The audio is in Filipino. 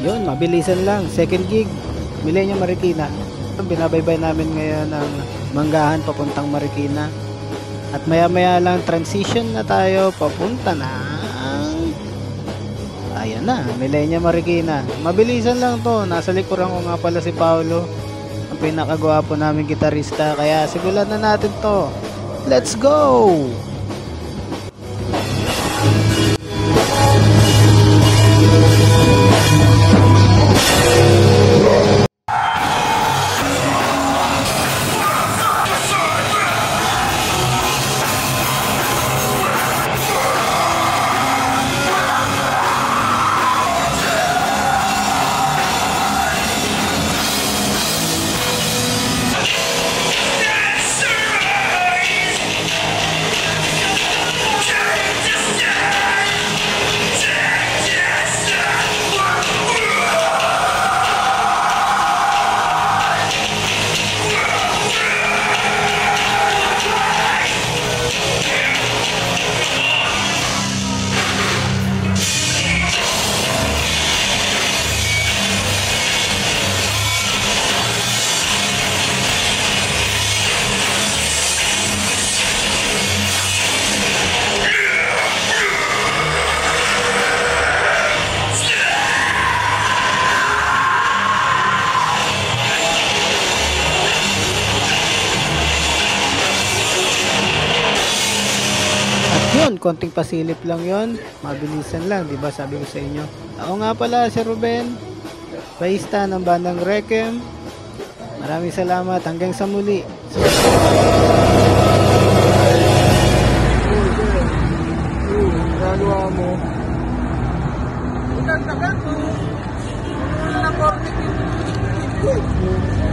Yun, mabilisan lang. Second gig, Milenio Marikina. Binabaybay namin ngayon ang Manggahan papuntang Marikina. At maya maya lang transition na tayo papunta na. Ayan na, Milenio Marikina. Mabilisan lang to. Nasa likuran ko nga pala si Paolo, ang pinakagwapo naming gitarista. Kaya simulan na natin to. Let's go! Yun, konting pasilip lang yon, mabilisan lang, di ba? Sabi ko sa inyo. Ako nga pala si Ruben, bassista ng bandang Requiem. Maraming salamat, hanggang sa muli. Gagawa mo. Ang tagal mo. Wala na 40 minutes.